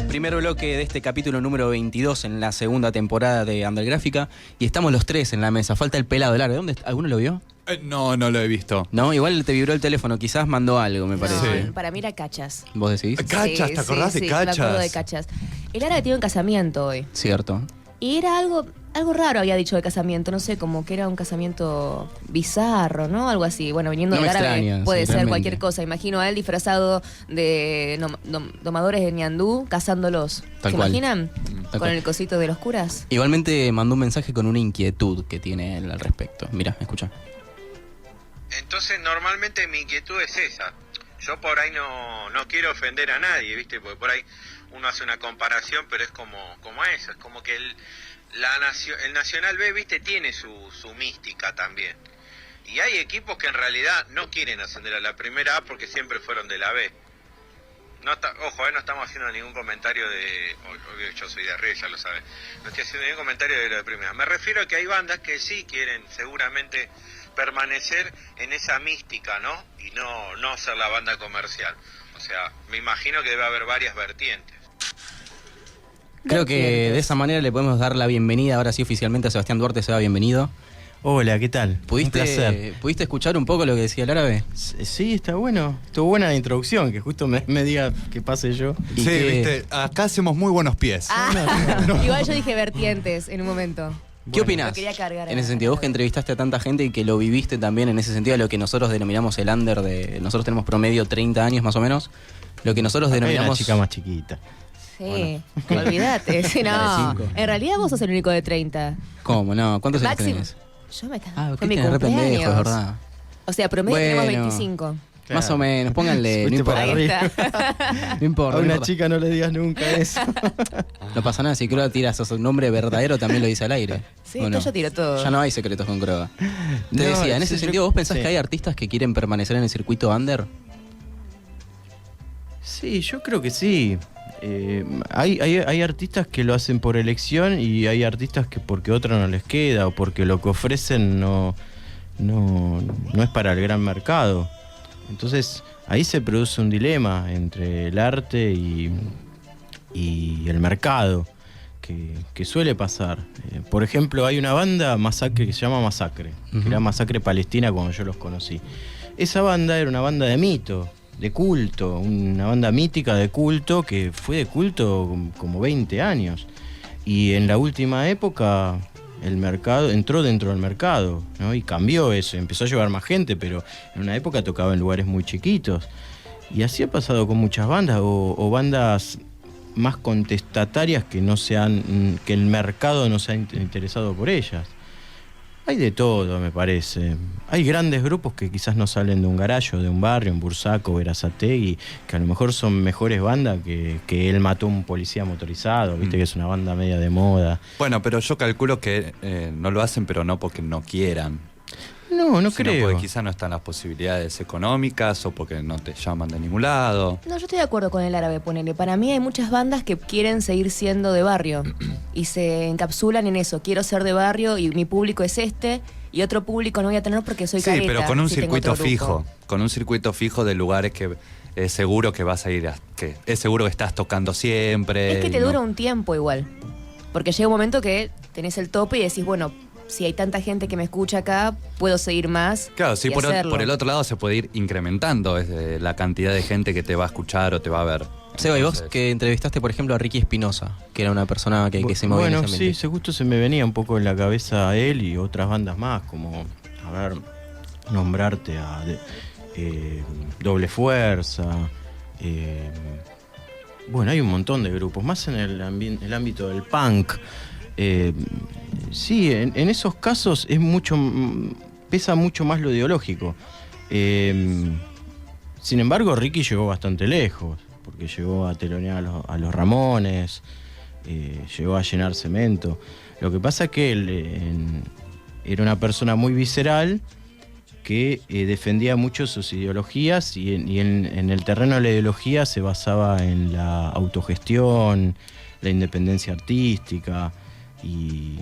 Primer bloque de este capítulo número 22 en la segunda temporada de Undergráfica. Y estamos los tres en la mesa. Falta el pelado del área. ¿Dónde está? ¿Alguno lo vio? No lo he visto. No, igual te vibró el teléfono. Quizás mandó algo, me parece. No, para mí era Cachas. ¿Vos decís? Cachas, ¿te acordás de Cachas? Me acuerdo de Cachas. El Ara tiene un casamiento hoy. Cierto. Y era algo raro había dicho de casamiento, no sé, como que era un casamiento bizarro, ¿no? Algo así. Bueno, viniendo No del me árabe extraña, puede sí, ser realmente. cualquier cosa. Imagino a él disfrazado de domadores de ñandú, cazándolos. Tal ¿Se cual. imaginan? Tal Con cual. el cosito de los curas. Igualmente mandó un mensaje con una inquietud que tiene él al respecto. Mira, escucha. Entonces normalmente mi inquietud es esa. Yo por ahí no quiero ofender a nadie, ¿viste? Porque por ahí uno hace una comparación, pero es como eso. Es como que el Nacional B, ¿viste? Tiene su mística también. Y hay equipos que en realidad no quieren ascender a la primera A porque siempre fueron de la B. Ojo, no estamos haciendo ningún comentario de... Obvio, yo soy de Arriba, ya lo sabes. No estoy haciendo ningún comentario de lo de primera. Me refiero a que hay bandas que sí quieren seguramente permanecer en esa mística, ¿no? Y no ser la banda comercial. O sea, me imagino que debe haber varias vertientes. Creo que de esa manera le podemos dar la bienvenida ahora sí oficialmente a Sebastián Duarte. Seba, bienvenido. Hola, ¿qué tal? Un placer. ¿Pudiste escuchar un poco lo que decía el árabe? Sí, está bueno. Estuvo buena la introducción, que justo me diga que pase yo. ¿Y Sí, qué- viste, acá hacemos muy buenos pies. Igual yo dije vertientes en un momento. ¿Qué opinás? lo quería cargar En ese a- sentido, vos que entrevistaste a tanta gente y que lo viviste también en ese sentido, a lo que nosotros denominamos el under de... Nosotros tenemos promedio 30 años más o menos. Lo que nosotros Hay una denominamos... chica más chiquita. Sí, olvídate. Sí, no. 35. En realidad vos sos el único de 30. ¿Cómo? No, ¿cuántos años Máximo. tenés? Yo me estaba. Ah, fue mi Cristian, re pendejo, cumpleaños. es verdad. O sea, promedio Bueno. tenemos 25. Claro. Más o menos, pónganle, no Fuiste por importa. Ahí arriba. está. No importa, A no una importa. chica no le digas nunca eso. No pasa nada, si Croa tira su nombre verdadero también lo dice al aire. Sí, ¿o esto yo tiro todo. Ya no hay secretos con Croa. Te No, decía, en sí, ese yo- sentido, ¿vos pensás sí. que hay artistas que quieren permanecer en el circuito under? Sí, yo creo que sí. Hay artistas que lo hacen por elección y hay artistas que porque otra no les queda o porque lo que ofrecen no es para el gran mercado. Entonces ahí se produce un dilema entre el arte y el mercado que suele pasar. Por ejemplo, hay una banda Masacre que se llama Masacre, Ujú. que era Masacre Palestina cuando yo los conocí. Esa banda era una banda de mito, de culto, una banda mítica de culto que fue de culto como 20 años. Y en la última época el mercado entró dentro del mercado, ¿no? Y cambió eso, empezó a llevar más gente, pero en una época tocaba en lugares muy chiquitos. Y así ha pasado con muchas bandas, o bandas más contestatarias que que el mercado no se ha interesado por ellas. Hay de todo, me parece. Hay grandes grupos que quizás no salen de un garaje, de un barrio, en Bursaco, Berazategui, que a lo mejor son mejores bandas que Él mató a un policía motorizado, viste que es una banda media de moda. Bueno, pero yo calculo que no lo hacen, pero no porque no quieran. No Sino creo. porque quizás no están las posibilidades económicas o porque no te llaman de ningún lado. No, yo estoy de acuerdo con el árabe, ponele. Para mí hay muchas bandas que quieren seguir siendo de barrio y se encapsulan en eso. Quiero ser de barrio y mi público es este y otro público no voy a tener porque soy Sí, careta. pero con un si tengo circuito otro grupo. fijo. Con un circuito fijo de lugares que es seguro que vas a ir, que es seguro que estás tocando siempre. Es que te y no- dura un tiempo igual. Porque llega un momento que tenés el tope y decís, bueno, si hay tanta gente que me escucha acá, puedo seguir más. Claro, sí, y hacerlo. por el otro lado se puede ir incrementando la cantidad de gente que te va a escuchar o te va a ver. Seba, y vos Entonces, que entrevistaste, por ejemplo, a Ricky Espinosa, que era una persona que se movía en Bueno, ese sí, ambiente. justo se me venía un poco en la cabeza él y otras bandas más, como, a ver, nombrarte a Doble Fuerza. Bueno, hay un montón de grupos, más en el ámbito del punk. Sí, en esos casos pesa mucho más lo ideológico. Sin embargo, Ricky llegó bastante lejos, porque llegó a telonear a los Ramones, llegó a llenar cemento. Lo que pasa es que él era una persona muy visceral que defendía mucho sus ideologías y en el terreno de la ideología se basaba en la autogestión, la independencia artística. Y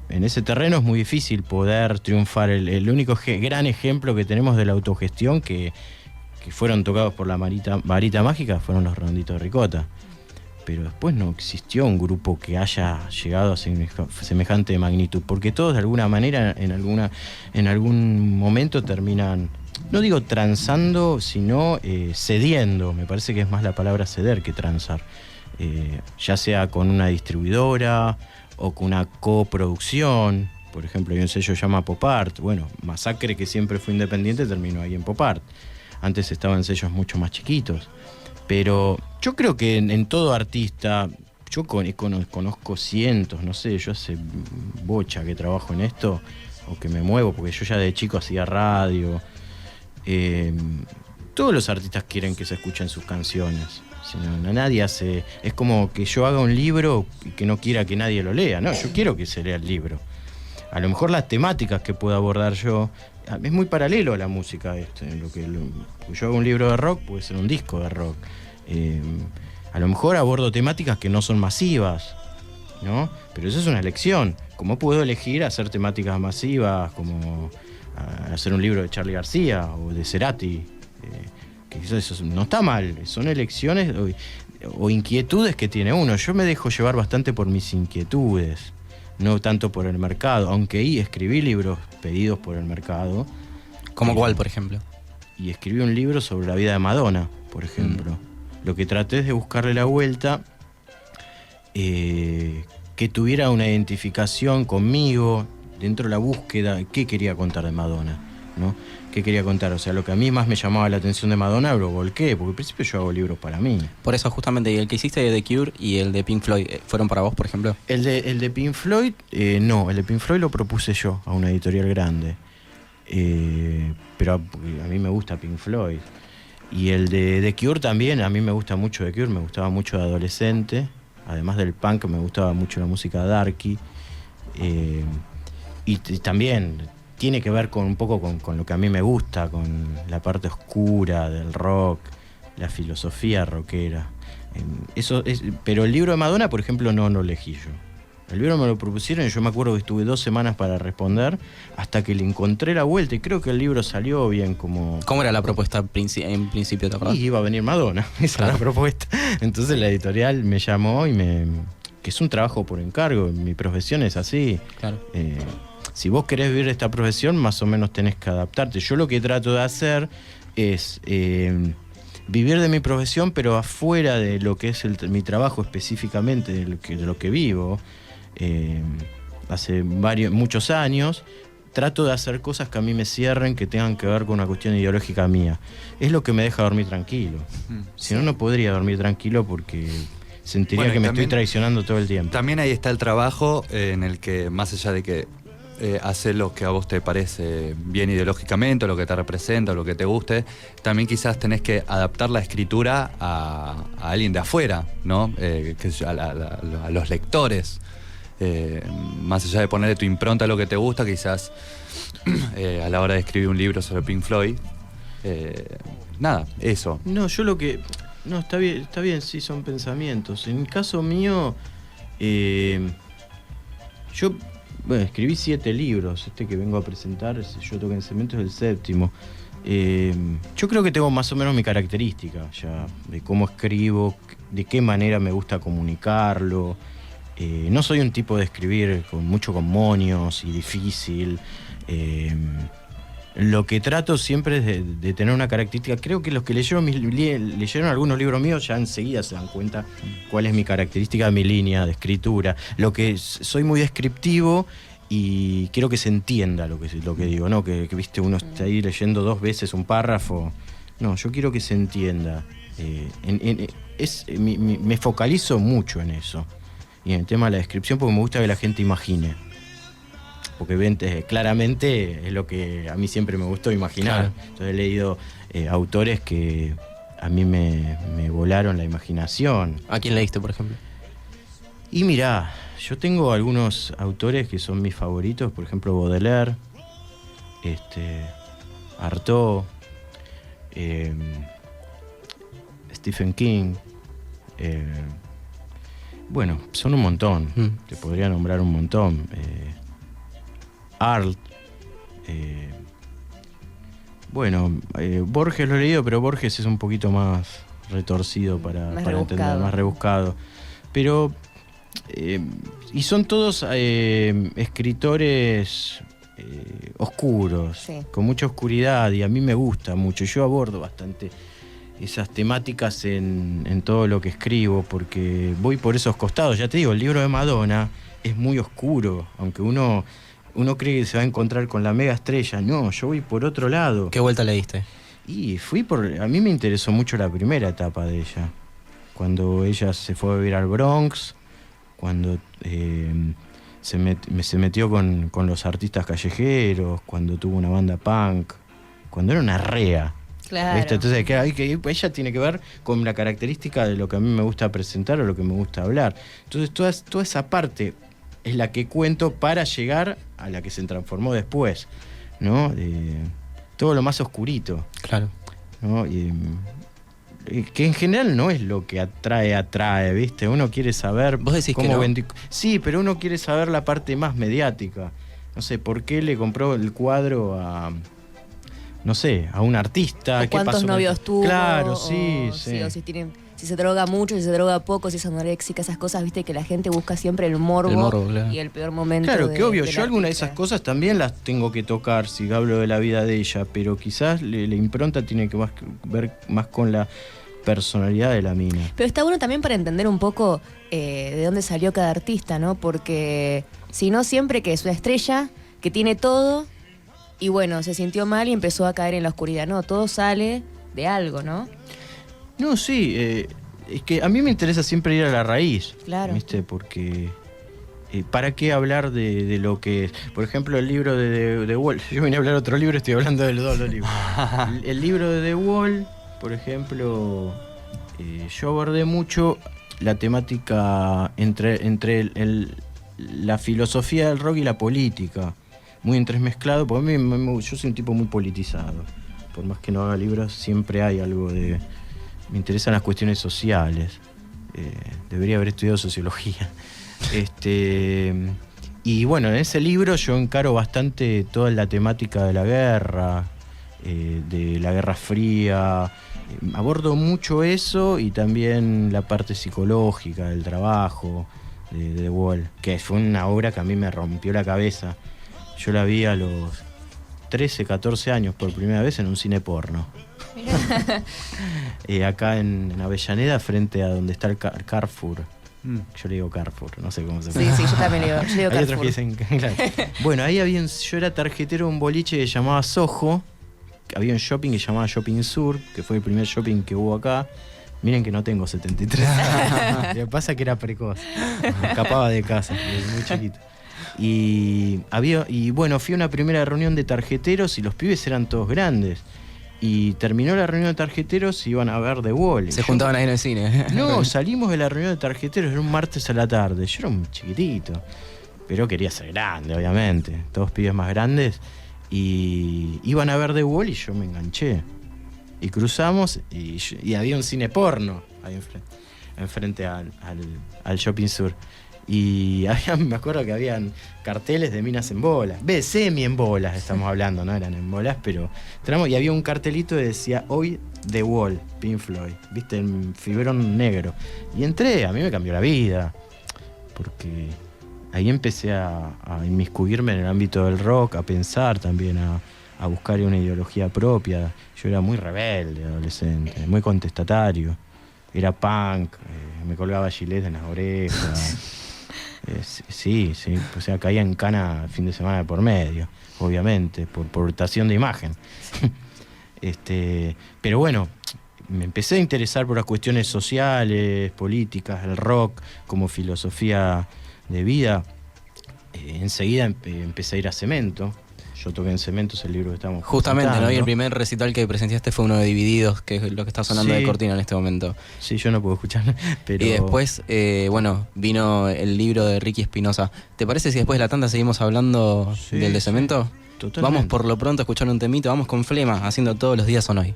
en ese terreno es muy difícil poder triunfar. El único gran ejemplo que tenemos de la autogestión que fueron tocados por la varita mágica fueron los Redonditos de Ricota. pero después no existió un grupo que haya llegado a semejante magnitud, porque todos de alguna manera, en algún momento terminan, no digo transando, sino cediendo. Me parece que es más la palabra ceder que transar. Ya sea con una distribuidora o con una coproducción. Por ejemplo, hay un sello que se llama Pop Art. Bueno, Masacre, que siempre fue independiente, terminó ahí en Pop Art. Antes estaban sellos mucho más chiquitos. Pero yo creo que en todo artista, yo conozco cientos, no sé, yo hace bocha que trabajo en esto, o que me muevo, porque yo ya de chico hacía radio. Todos los artistas quieren que se escuchen sus canciones. Si no, nadie hace... Es como que yo haga un libro y que no quiera que nadie lo lea. No, yo quiero que se lea el libro. A lo mejor las temáticas que puedo abordar yo es muy paralelo a la música esto. Porque yo hago un libro de rock, puede ser un disco de rock. A lo mejor abordo temáticas que no son masivas, ¿no? Pero eso es una elección. ¿Cómo puedo elegir hacer temáticas masivas, como hacer un libro de Charly García o de Cerati? Que eso no está mal, son elecciones o inquietudes que tiene uno. Yo me dejo llevar bastante por mis inquietudes, no tanto por el mercado, aunque escribí libros pedidos por el mercado. ¿Como cuál, por ejemplo? Y escribí un libro sobre la vida de Madonna, por ejemplo. Lo que traté es de buscarle la vuelta, que tuviera una identificación conmigo dentro de la búsqueda. ¿Qué quería contar de Madonna? ¿No? ¿Qué quería contar? O sea, lo que a mí más me llamaba la atención de Madonna lo volqué, porque al principio yo hago libros para mí. Por eso, justamente, ¿y el que hiciste de The Cure y el de Pink Floyd fueron para vos, por ejemplo? El de Pink Floyd, no, el de Pink Floyd lo propuse yo a una editorial grande. Pero a mí me gusta Pink Floyd. Y el de The Cure también, a mí me gusta mucho The Cure, me gustaba mucho de adolescente. Además del punk, me gustaba mucho la música darky. Y también tiene que ver un poco con lo que a mí me gusta, con la parte oscura del rock, la filosofía rockera. Pero el libro de Madonna, por ejemplo, no lo elegí yo. El libro me lo propusieron y yo me acuerdo que estuve 2 semanas para responder hasta que le encontré la vuelta, y creo que el libro salió bien como... ¿Cómo era la propuesta en principio, te acordás? Y iba a venir Madonna, esa era la propuesta. Entonces la editorial me llamó que es un trabajo por encargo, mi profesión es así. Claro. Si vos querés vivir esta profesión, más o menos tenés que adaptarte. Yo lo que trato de hacer es vivir de mi profesión, pero afuera de lo que es mi trabajo específicamente, de lo que vivo. Hace muchos años trato de hacer cosas que a mí me cierren, que tengan que ver con una cuestión ideológica mía. Es lo que me deja dormir tranquilo. Si no, no podría dormir tranquilo, porque sentiría que me estoy traicionando todo el tiempo. También ahí está el trabajo en el que, más allá de que hacer lo que a vos te parece bien ideológicamente, o lo que te representa, o lo que te guste, también quizás tenés que adaptar la escritura a alguien de afuera, ¿no? A los lectores. Más allá de ponerle tu impronta a lo que te gusta, quizás a la hora de escribir un libro sobre Pink Floyd, nada, eso. No, yo no, está bien, sí, son pensamientos. En el caso mío, yo escribí 7 libros. Este que vengo a presentar, Yo toco en cemento, es el 7º. Yo creo que tengo más o menos mi característica ya, de cómo escribo, de qué manera me gusta comunicarlo. No soy un tipo de escribir mucho con moños y difícil. Lo que trato siempre es de tener una característica. Creo que los que leyeron algunos libros míos ya enseguida se dan cuenta cuál es mi característica, mi línea de escritura. Lo que soy muy descriptivo y quiero que se entienda lo que digo, ¿no? Que viste, uno está ahí leyendo 2 veces un párrafo. No, yo quiero que se entienda. Me focalizo mucho en eso. Y en el tema de la descripción, porque me gusta que la gente imagine. Porque ven, claramente es lo que a mí siempre me gustó imaginar. Claro. Entonces he leído autores que a mí me volaron la imaginación. ¿A quién leíste, por ejemplo? Y mirá, yo tengo algunos autores que son mis favoritos, por ejemplo Baudelaire, Artaud, Stephen King. Bueno, son un montón. Te podría nombrar un montón. Arlt. Borges lo he leído, pero Borges es un poquito más retorcido Más para rebuscado. entender, más rebuscado. Pero, y son todos escritores oscuros, Sí. con mucha oscuridad, y a mí me gusta mucho. Yo abordo bastante esas temáticas en todo lo que escribo, porque voy por esos costados. Ya te digo, el libro de Madonna es muy oscuro, aunque uno cree que se va a encontrar con la mega estrella. No, yo voy por otro lado. ¿Qué vuelta le diste? Y a mí me interesó mucho la primera etapa de ella, cuando ella se fue a vivir al Bronx, cuando se metió con los artistas callejeros, cuando tuvo una banda punk, cuando era una rea. Claro. ¿Viste? Entonces ella tiene que ver con la característica de lo que a mí me gusta presentar o lo que me gusta hablar. Entonces toda esa parte es la que cuento para llegar a la que se transformó después, ¿no? Todo lo más oscurito, Claro. ¿no? Que en general no es lo que atrae, ¿viste? Uno quiere saber ¿Vos decís que no? Sí, pero uno quiere saber la parte más mediática. No sé, ¿por qué le compró el cuadro a, no sé, a un artista? O ¿Qué cuántos pasó con- novios tuvo. Claro, o sí. o si se droga mucho, si se droga poco, si es anoréxica, esas cosas, viste, que la gente busca siempre el morbo, El morbo, claro. y el peor momento. Claro, que obvio, del yo alguna de artista. esas cosas también las tengo que tocar si hablo de la vida de ella, pero quizás la impronta tiene que ver más con la personalidad de la mina. Pero está bueno también para entender un poco de dónde salió cada artista, ¿no? Porque si no, siempre que es una estrella, que tiene todo, y bueno, se sintió mal y empezó a caer en la oscuridad. No, todo sale de algo, ¿no? No, sí, es que a mí me interesa siempre ir a la raíz, Claro. ¿viste? Porque ¿para qué hablar de lo que es? Por ejemplo, el libro de The Wall. Yo vine a hablar de otro libro, estoy hablando de los dos libros. El libro de The Wall, por ejemplo, yo abordé mucho la temática entre la filosofía del rock y la política, muy entremezclado, porque yo soy un tipo muy politizado. Por más que no haga libros, siempre hay algo de... Me interesan las cuestiones sociales. Debería haber estudiado sociología. Y bueno, en ese libro yo encaro bastante toda la temática de la guerra, de la Guerra Fría. Abordo mucho eso y también la parte psicológica del trabajo de The Wall, que fue una obra que a mí me rompió la cabeza. Yo la vi a los 13, 14 años por primera vez en un cine porno. Acá en Avellaneda, frente a donde está el Carrefour. Yo le digo Carrefour, no sé cómo se Sí, llama. sí, yo también le digo Hay otros Carrefour. que dicen, claro. Bueno, ahí yo era tarjetero de un boliche que llamaba Soho. Había un shopping que llamaba Shopping Sur, que fue el primer shopping que hubo acá. Miren que no tengo 73. Lo que pasa es que era precoz. Me escapaba de casa, desde muy chiquito. Y bueno, fui a una primera reunión de tarjeteros y los pibes eran todos grandes. Y terminó la reunión de tarjeteros y iban a ver The Wall. Se juntaban ahí en el cine. No, salimos de la reunión de tarjeteros, era un martes a la tarde. Yo era un chiquitito, pero quería ser grande, obviamente. Todos pibes más grandes. Y iban a ver The Wall y yo me enganché. Y cruzamos y había un cine porno ahí enfrente al Shopping Sur. Y me acuerdo que habían carteles de minas en bolas. Semi en bolas estamos hablando, no eran en bolas, pero entramos y había un cartelito que decía hoy The Wall, Pink Floyd, viste, en fibrón negro. Y entré, a mí me cambió la vida, porque ahí empecé a inmiscuirme en el ámbito del rock, a pensar también, a buscar una ideología propia. Yo era muy rebelde adolescente, muy contestatario, era punk, me colgaba gilet en las orejas. Sí, o sea, caía en cana fin de semana de por medio, obviamente, por hurtación de imagen. Pero bueno, me empecé a interesar por las cuestiones sociales, políticas, el rock como filosofía de vida. Enseguida empecé a ir a Cemento. Yo toqué en Cemento, es el libro que estamos Justamente, ¿no? Y el presentando. primer recital que presenciaste fue uno de Divididos, que es lo que está sonando Sí. de cortina en este momento. Sí, yo no puedo escuchar, pero... Y después, bueno, vino el libro de Ricky Espinosa. ¿Te parece si después de la tanda seguimos hablando Sí, del de sí, Cemento? totalmente. Vamos por lo pronto a escuchar un temito, vamos con Flema, haciendo todos los días son hoy.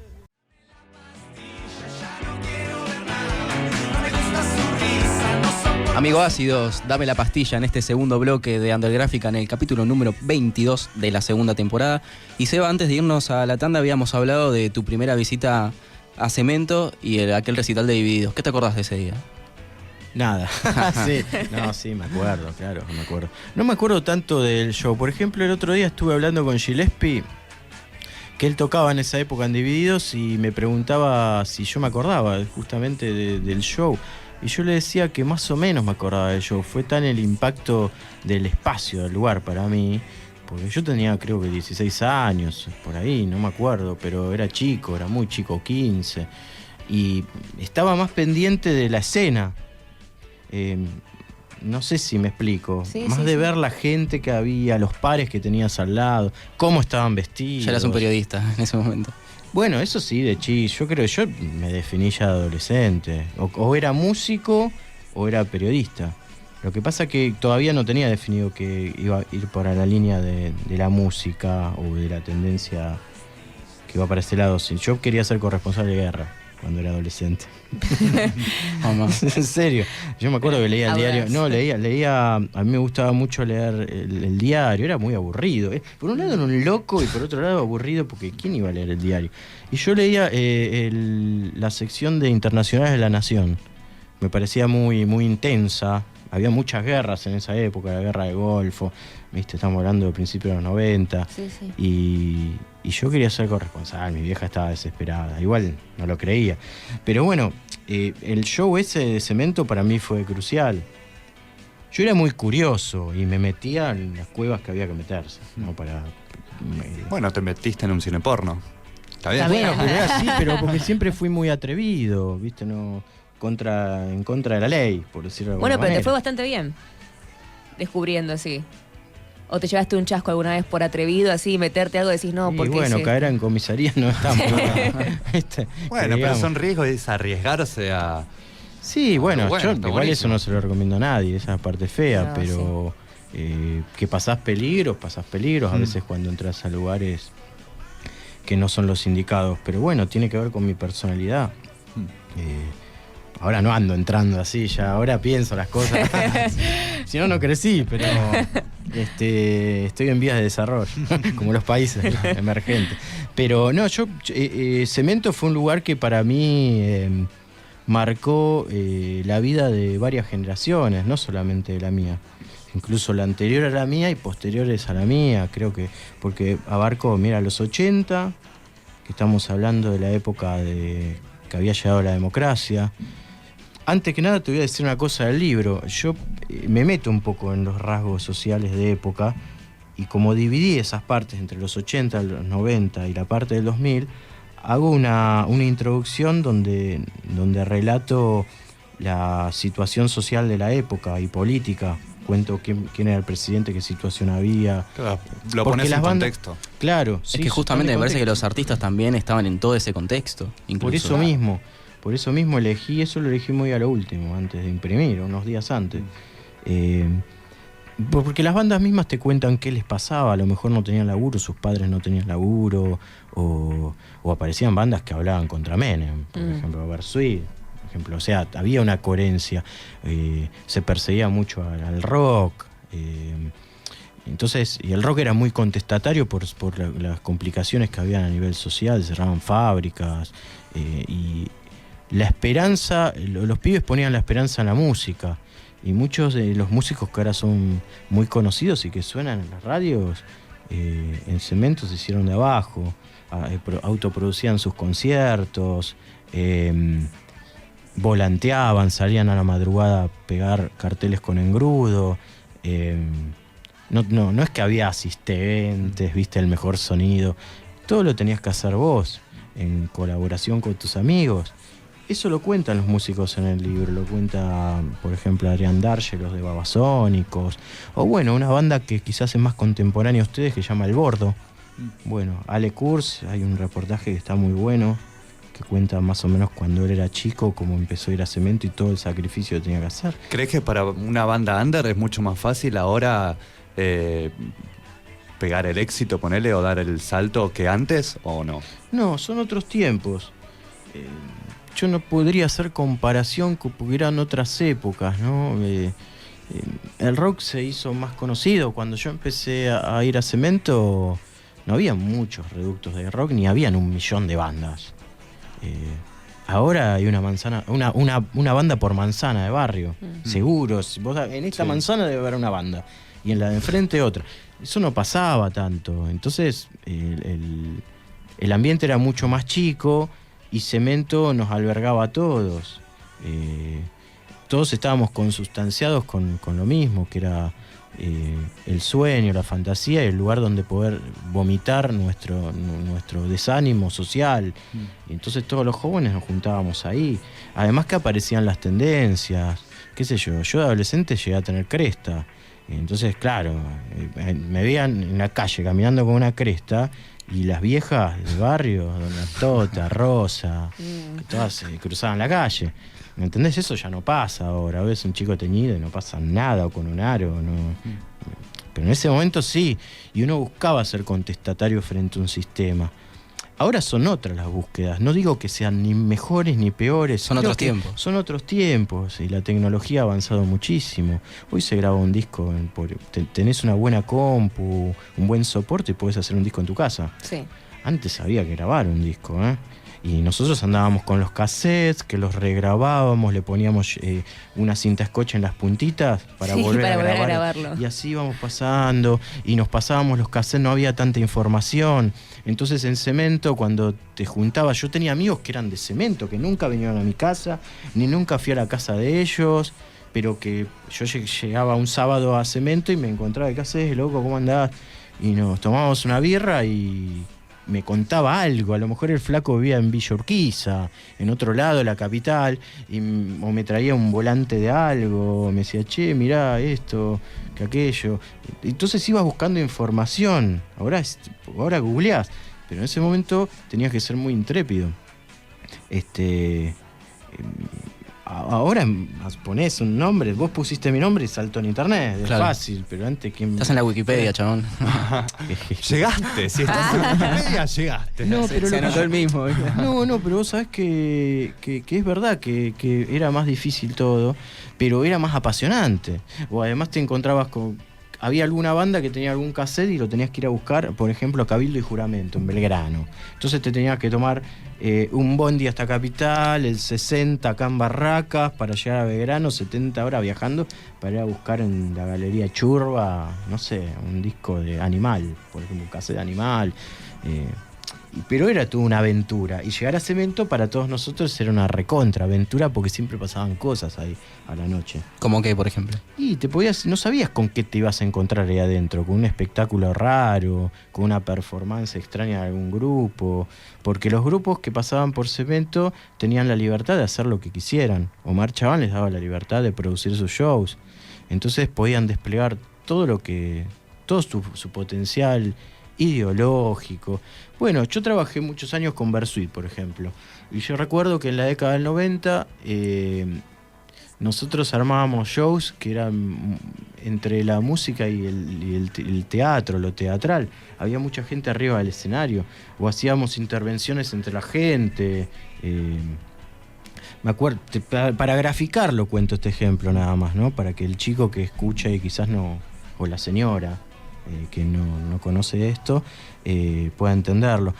Amigo Ácidos, dame la pastilla en este segundo bloque de Undergráfica en el capítulo número 22 de la segunda temporada. Y Seba, antes de irnos a la tanda habíamos hablado de tu primera visita a Cemento y aquel recital de Divididos. ¿Qué te acordás de ese día? Nada. Sí, no, sí, me acuerdo, claro, me acuerdo. No me acuerdo tanto del show. Por ejemplo, el otro día estuve hablando con Gillespie, que él tocaba en esa época en Divididos, y me preguntaba si yo me acordaba justamente del show. Y yo le decía que más o menos me acordaba del show. Fue tan el impacto del espacio, del lugar para mí, porque yo tenía creo que 16 años, por ahí, no me acuerdo, pero era chico, era muy chico, 15. Y estaba más pendiente de la escena. No sé si me explico. Sí, más sí, de sí. ver la gente que había, los pares que tenías al lado, cómo estaban vestidos. Ya eras un periodista en ese momento. Bueno, eso sí, de chis. Yo creo que yo me definí ya de adolescente. O era músico o era periodista. Lo que pasa que todavía no tenía definido que iba a ir para la línea de la música o de la tendencia que va para este lado. Sí, yo quería ser corresponsal de guerra cuando era adolescente. En serio. Yo me acuerdo que leía el diario. No, leía. A mí me gustaba mucho leer el diario. Era muy aburrido. Por un lado era un loco y por otro lado aburrido, porque ¿quién iba a leer el diario? Y yo leía la sección de Internacionales de la Nación. Me parecía muy, muy intensa. Había muchas guerras en esa época, la guerra del Golfo, ¿viste? Estamos hablando de principios de los 90. Sí, sí. Y yo quería ser corresponsal, mi vieja estaba desesperada. Igual no lo creía. Pero bueno, el show ese de Cemento para mí fue crucial. Yo era muy curioso y me metía en las cuevas que había que meterse, ¿no? Bueno, te metiste en un cine porno. Está bien. Está bien. Bueno, pero era así, pero porque siempre fui muy atrevido, ¿viste? No, en contra de la ley, por decirlo de alguna Bueno, pero manera. te fue bastante bien descubriendo así. ¿O te llevaste un chasco alguna vez por atrevido así, meterte algo y decís no? Y Porque bueno, ese- caer en comisaría no está muy bien, ¿viste? Bueno, pero Digamos. son riesgos, es arriesgarse a... Sí, bueno, Bueno, yo está igual eso buenísimo. no se lo recomiendo a nadie, esa es la parte fea, No, pero que pasás peligros, a veces cuando entras a lugares que no son los indicados, pero bueno, tiene que ver con mi personalidad. Ahora no ando entrando así, ya ahora pienso las cosas. Si no, no crecí, pero estoy en vías de desarrollo, como los países emergentes. Pero no, Cemento fue un lugar que para mí marcó la vida de varias generaciones, no solamente de la mía. Incluso la anterior a la mía y posteriores a la mía, creo que, porque abarcó, mira, los 80, que estamos hablando de la época que había llegado la democracia. Antes que nada te voy a decir una cosa del libro. Yo me meto un poco en los rasgos sociales de época y como dividí esas partes entre los 80, los 90 y la parte del 2000, hago una introducción donde relato la situación social de la época y política. Cuento quién era el presidente, qué situación había. Claro, lo Porque pones las en bandas- contexto. Claro, Es sí, que justamente me pone parece que los contexto. artistas también estaban en todo ese contexto. Incluso. Por eso mismo elegí, eso lo elegí muy a lo último, antes de imprimir, unos días antes. Porque las bandas mismas te cuentan qué les pasaba, a lo mejor no tenían laburo, sus padres no tenían laburo, o aparecían bandas que hablaban contra Menem, por ejemplo, Bersuit, por ejemplo, o sea, había una coherencia, se perseguía mucho al rock, entonces, y el rock era muy contestatario por las complicaciones que había a nivel social, cerraban fábricas, y la esperanza, los pibes ponían la esperanza en la música, y muchos de los músicos que ahora son muy conocidos y que suenan en las radios, en Cemento se hicieron de abajo, autoproducían sus conciertos, volanteaban, salían a la madrugada a pegar carteles con engrudo. No es que había asistentes, viste el mejor sonido, todo lo tenías que hacer vos, en colaboración con tus amigos. Eso lo cuentan los músicos en el libro, lo cuenta, por ejemplo, Adrián Darge, los de Babasónicos, o bueno, una banda que quizás es más contemporánea a ustedes, que se llama El Bordo. Bueno, Ale Kurz, hay un reportaje que está muy bueno, que cuenta más o menos cuando él era chico, cómo empezó a ir a Cemento y todo el sacrificio que tenía que hacer. ¿Crees que para una banda under es mucho más fácil ahora pegar el éxito, ponerle o dar el salto que antes o no? No, son otros tiempos. Yo no podría hacer comparación porque eran otras épocas, ¿no? El rock se hizo más conocido. Cuando yo empecé a ir a Cemento, no había muchos reductos de rock, ni habían 1 millón de bandas. Ahora hay una manzana, una banda por manzana de barrio, seguro. Si vos, en esta manzana debe haber una banda y en la de enfrente otra. Eso no pasaba tanto. Entonces el ambiente era mucho más chico y Cemento nos albergaba a todos. Todos estábamos consustanciados con lo mismo, que era el sueño, la fantasía y el lugar donde poder vomitar nuestro desánimo social. Y entonces todos los jóvenes nos juntábamos ahí. Además que aparecían las tendencias, qué sé yo de adolescente llegué a tener cresta. Entonces, claro, me veían en la calle caminando con una cresta y las viejas del barrio, Doña Tota, Rosa, que todas se cruzaban la calle. ¿Me entendés? Eso ya no pasa ahora. Ves un chico teñido y no pasa nada, o con un aro. No. Pero en ese momento sí. Y uno buscaba ser contestatario frente a un sistema. Ahora son otras las búsquedas. No digo que sean ni mejores ni peores. Son otros tiempos. Son otros tiempos. Y la tecnología ha avanzado muchísimo. Hoy se graba un disco. Tenés una buena compu, un buen soporte y podés hacer un disco en tu casa. Sí. Antes había que grabar un disco, Y nosotros andábamos con los cassettes, que los regrabábamos, le poníamos una cinta scotch en las puntitas para volver a grabarlo. Y así íbamos pasando, y nos pasábamos los cassettes, no había tanta información. Entonces en Cemento, cuando te juntabas, yo tenía amigos que eran de Cemento, que nunca vinieron a mi casa, ni nunca fui a la casa de ellos, pero que yo llegaba un sábado a Cemento y me encontraba, ¿qué haces, loco? ¿Cómo andás? Y nos tomábamos una birra y me contaba algo. A lo mejor el flaco vivía en Villa Urquiza, en otro lado de la capital, o me traía un volante de algo, me decía, che, mirá esto, que aquello. Entonces ibas buscando información. Ahora googleás, pero en ese momento tenías que ser muy intrépido. Ahora ponés un nombre, vos pusiste mi nombre y saltó en internet, es fácil, pero antes que... Estás en la Wikipedia, chabón. Llegaste, si estás en Wikipedia, llegaste. No, pero se anotó el mismo. No, pero vos sabés que es verdad que era más difícil todo, pero era más apasionante. O además te encontrabas con... Había alguna banda que tenía algún cassette y lo tenías que ir a buscar, por ejemplo, a Cabildo y Juramento, en Belgrano. Entonces te tenías que tomar un bondi hasta Capital, el 60 acá en Barracas, para llegar a Belgrano, 70 horas viajando, para ir a buscar en la Galería Churba, no sé, un disco de Animal, por ejemplo, un cassette de Animal. Pero era toda una aventura. Y llegar a Cemento para todos nosotros era una recontra aventura, porque siempre pasaban cosas ahí a la noche. ¿Cómo qué, por ejemplo? Y no sabías con qué te ibas a encontrar ahí adentro, con un espectáculo raro, con una performance extraña de algún grupo, porque los grupos que pasaban por Cemento tenían la libertad de hacer lo que quisieran. Omar Chabán les daba la libertad de producir sus shows. Entonces podían desplegar todo su potencial ideológico. Bueno, yo trabajé muchos años con Versuit, por ejemplo, y yo recuerdo que en la década del 90 nosotros armábamos shows que eran entre la música y el teatro, lo teatral. Había mucha gente arriba del escenario, o hacíamos intervenciones entre la gente. Me acuerdo, para graficarlo cuento este ejemplo nada más, ¿no? Para que el chico que escucha y quizás no, o la señora que no conoce esto, pueda entenderlo.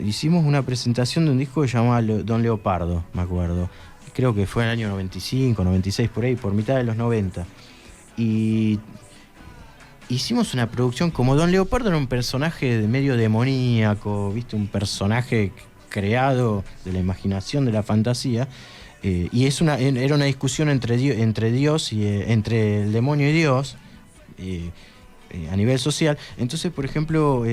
Hicimos una presentación de un disco que se llamaba Don Leopardo, me acuerdo. Creo que fue en el año 95, 96, por ahí, por mitad de los 90. Y hicimos una producción como Don Leopardo era un personaje de medio demoníaco, ¿viste? Un personaje creado de la imaginación, de la fantasía. Y era una discusión entre Dios y entre el demonio y Dios. A nivel social. Entonces, por ejemplo,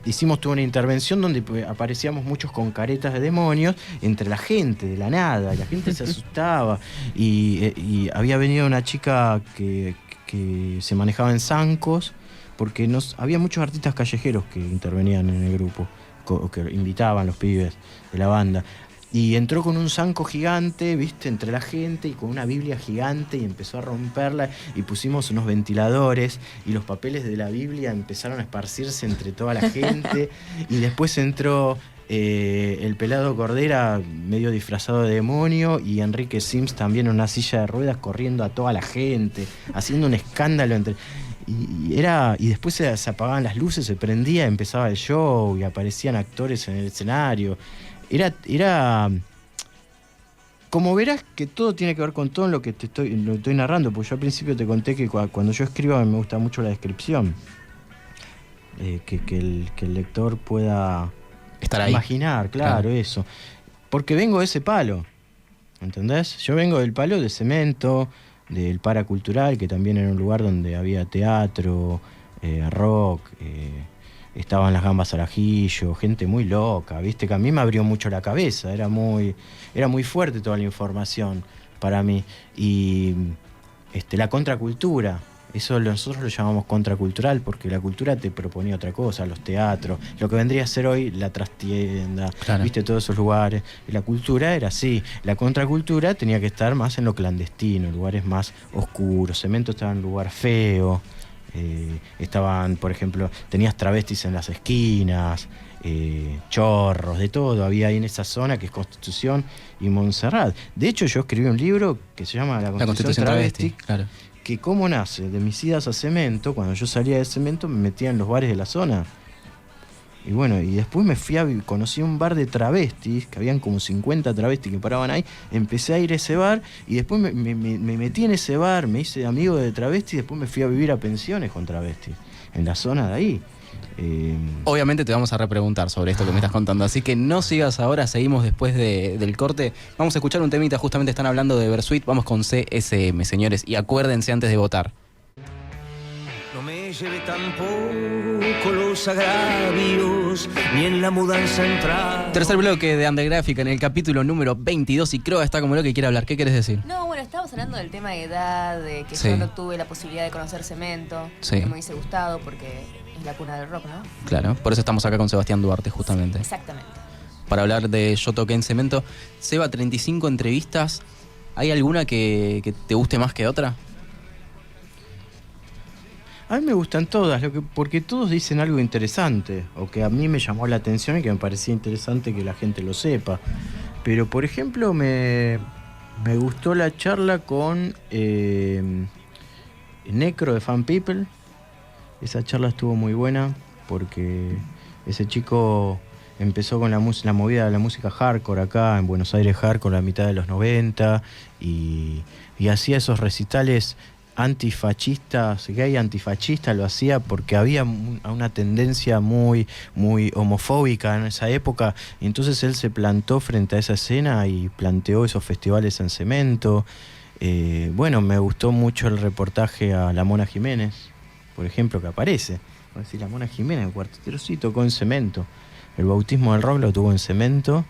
hicimos toda una intervención donde aparecíamos muchos con caretas de demonios entre la gente, de la nada. La gente se asustaba. Y había venido una chica que se manejaba en zancos, porque había muchos artistas callejeros que intervenían en el grupo, que invitaban los pibes de la banda. Y entró con un zanco gigante, ¿viste? Entre la gente y con una Biblia gigante y empezó a romperla y pusimos unos ventiladores y los papeles de la Biblia empezaron a esparcirse entre toda la gente y después entró el Pelado Cordera medio disfrazado de demonio y Enrique Sims también en una silla de ruedas corriendo a toda la gente, haciendo un escándalo y después se apagaban las luces, se prendía, empezaba el show y aparecían actores en el escenario. era como verás que todo tiene que ver con todo lo que lo estoy narrando, porque yo al principio te conté que cuando yo escribo me gusta mucho la descripción. Que el lector pueda Estar ahí. imaginar, claro, eso. Porque vengo de ese palo, ¿entendés? Yo vengo del palo de Cemento, del Paracultural, que también era un lugar donde había teatro, rock, estaban las gambas al ajillo, gente muy loca, ¿viste? Que a mí me abrió mucho la cabeza, era muy fuerte toda la información para mí. Y la contracultura, eso nosotros lo llamamos contracultural, porque la cultura te proponía otra cosa, los teatros, lo que vendría a ser hoy la trastienda, Claro. ¿viste? Todos esos lugares. Y la cultura era así, la contracultura tenía que estar más en lo clandestino, lugares más oscuros. Cemento estaba en un lugar feo. Estaban, por ejemplo, tenías travestis en las esquinas, chorros, de todo había ahí en esa zona que es Constitución y Montserrat. De hecho, yo escribí un libro que se llama La Constitución Travesti, claro. que cómo nace de mis idas a Cemento. Cuando yo salía de Cemento me metía en los bares de la zona. Y bueno, y después me fui conocí un bar de travestis, que habían como 50 travestis que paraban ahí. Empecé a ir a ese bar y después me metí en ese bar, me hice amigo de travestis y después me fui a vivir a pensiones con travestis, en la zona de ahí. Obviamente te vamos a repreguntar sobre esto que me estás contando, así que no sigas ahora, seguimos después del corte. Vamos a escuchar un temita, justamente están hablando de Versuit, vamos con CSM, señores, y acuérdense antes de votar. No me lleve tampoco los agravios, ni en la mudanza entrar. Tercer bloque de Undergráfica en el capítulo número 22 y Croa está como lo que quiere hablar. ¿Qué querés decir? No, bueno, estábamos hablando del tema de edad, de que Sí. yo no tuve la posibilidad de conocer Cemento, Sí. que me hubiese gustado porque es la cuna del rock, ¿no? Claro, por eso estamos acá con Sebastián Duarte, justamente. Exactamente. Para hablar de Yo Toqué en Cemento. Seba, 35 entrevistas. ¿Hay alguna que te guste más que otra? A mí me gustan todas, porque todos dicen algo interesante, o que a mí me llamó la atención y que me parecía interesante que la gente lo sepa. Pero, por ejemplo, me gustó la charla con Necro de Fan People. Esa charla estuvo muy buena porque ese chico empezó con la movida de la música hardcore acá en Buenos Aires, hardcore a la mitad de los 90, y hacía esos recitales antifascistas, gay antifascista, lo hacía porque había una tendencia muy homofóbica en esa época, y entonces él se plantó frente a esa escena y planteó esos festivales en Cemento. Bueno, me gustó mucho el reportaje a la Mona Jiménez, por ejemplo, que aparece. Voy a decir, la Mona Jiménez, el cuartetero sí tocó en Cemento. El bautismo del rock lo tuvo en Cemento,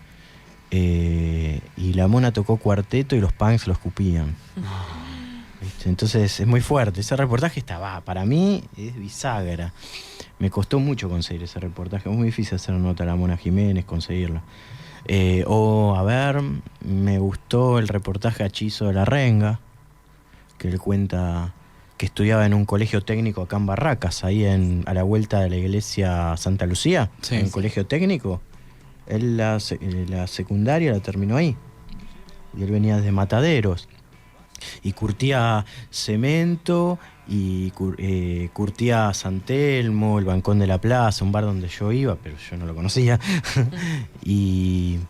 y la Mona tocó cuarteto y los punks lo escupían. ¿Viste? Entonces es muy fuerte. Ese reportaje para mí es bisagra. Me costó mucho conseguir ese reportaje. Es muy difícil hacer nota a la Mona Jiménez, conseguirlo. Me gustó el reportaje a Chizo de la Renga, que él cuenta que estudiaba en un colegio técnico acá en Barracas, ahí a la vuelta de la iglesia Santa Lucía, Sí. en un colegio técnico. Él la secundaria la terminó ahí. Y él venía desde Mataderos. Y curtía Cemento y curtía San Telmo, el Bancón de la Plaza, un bar donde yo iba, pero yo no lo conocía. Y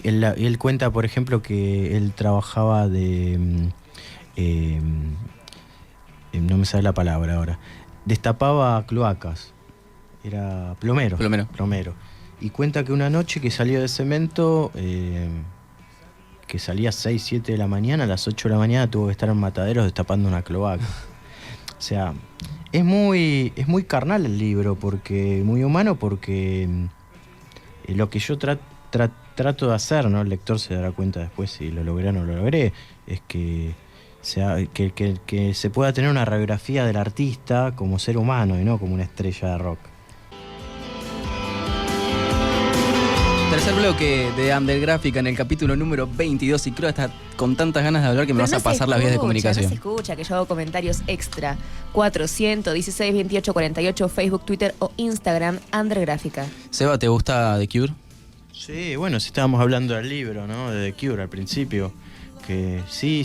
él cuenta, por ejemplo, que él trabajaba no me sale la palabra ahora, destapaba cloacas, era plomero. Y cuenta que una noche que salió de Cemento, que salía a 6, 7 de la mañana, a las 8 de la mañana tuvo que estar en Mataderos destapando una cloaca. O sea, es muy carnal el libro, muy humano, porque lo que yo trato de hacer, ¿no? El lector se dará cuenta después si lo logré o no lo logré, es que se pueda tener una radiografía del artista como ser humano y no como una estrella de rock. Tercer bloque de Undergráfica en el capítulo número 22 y Croa está con tantas ganas de hablar que me Pero vas a pasar las vías de comunicación. No se escucha, que yo hago comentarios extra. 416 28 48, Facebook, Twitter o Instagram, Undergráfica. Seba, ¿te gusta The Cure? Sí, bueno, si estábamos hablando del libro, ¿no? De The Cure al principio. Que sí,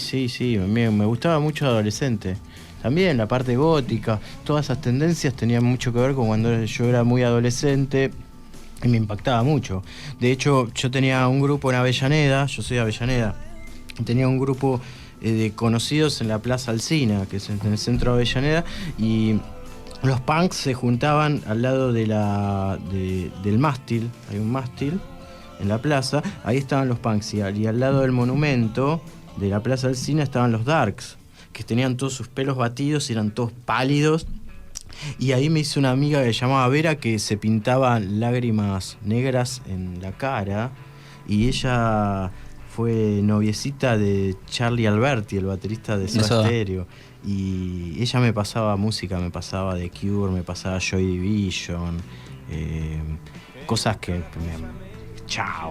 me gustaba mucho de adolescente. También la parte gótica, todas esas tendencias tenían mucho que ver con cuando yo era muy adolescente. y me impactaba mucho. De hecho, yo tenía un grupo en Avellaneda, yo soy de Avellaneda, tenía un grupo de conocidos en la Plaza Alsina, que es en el centro de Avellaneda, y los punks se juntaban al lado de del mástil, hay un mástil en la plaza, ahí estaban los punks, y al lado del monumento de la Plaza Alsina estaban los darks, que tenían todos sus pelos batidos y eran todos pálidos. Y ahí me hizo una amiga que se llamaba Vera, que se pintaba lágrimas negras en la cara, y ella fue noviecita de Charlie Alberti, el baterista de Soda Stereo. Y ella me pasaba música, me pasaba The Cure, me pasaba Joy Division, cosas que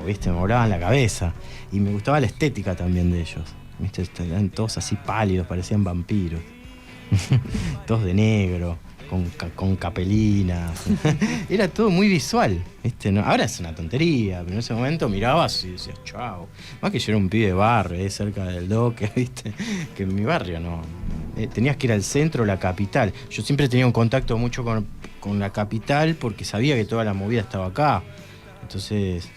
¿viste? Me volaban la cabeza. Y me gustaba la estética también de ellos, ¿viste? Eran todos así pálidos, parecían vampiros. Todos de negro, con capelinas. Era todo muy visual, ¿viste? No, ahora es una tontería, pero en ese momento mirabas y decías, chao. Más que yo era un pibe de barrio, cerca del Doque, ¿viste? Que en mi barrio no. Tenías que ir al centro, la capital. Yo siempre tenía un contacto mucho con la capital porque sabía que toda la movida estaba acá. Entonces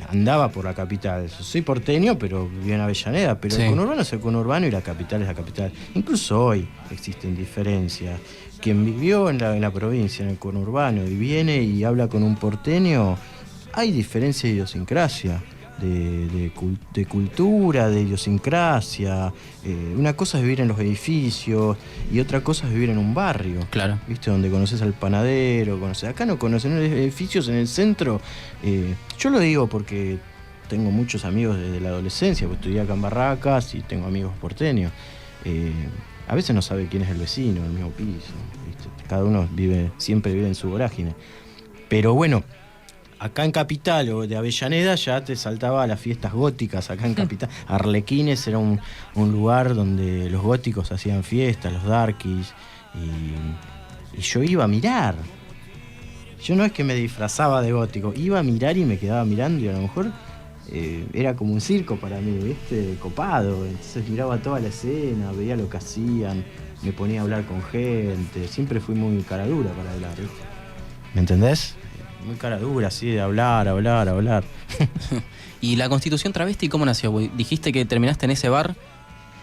andaba por la capital. Soy porteño, pero vivía en Avellaneda. Pero sí, el conurbano es el conurbano y la capital es la capital. Incluso hoy existen diferencias. Quien vivió en la provincia, en el conurbano, y viene y habla con un porteño, hay diferencia de idiosincrasia, de cultura, de idiosincrasia. Una cosa es vivir en los edificios y otra cosa es vivir en un barrio. Claro. ¿Viste? Donde conoces al panadero, acá no conocen edificios en el centro. Yo lo digo porque tengo muchos amigos desde la adolescencia, pues estudié acá en Barracas y tengo amigos porteños. A veces no sabe quién es el vecino, el mismo piso, ¿viste? Cada uno siempre vive en su vorágine. Pero bueno, acá en Capital o de Avellaneda ya te saltaba a las fiestas góticas. Acá en Capital, Arlequines era un lugar donde los góticos hacían fiestas, los darkies, y yo iba a mirar. Yo no es que me disfrazaba de gótico, iba a mirar y me quedaba mirando, y a lo mejor era como un circo para mí, ¿viste? Copado. Entonces miraba toda la escena, veía lo que hacían, me ponía a hablar con gente. Siempre fui muy cara dura para hablar, ¿viste? ¿Me entendés? Muy cara dura, así, de hablar. ¿Y la Constitución Travesti cómo nació? Dijiste que terminaste en ese bar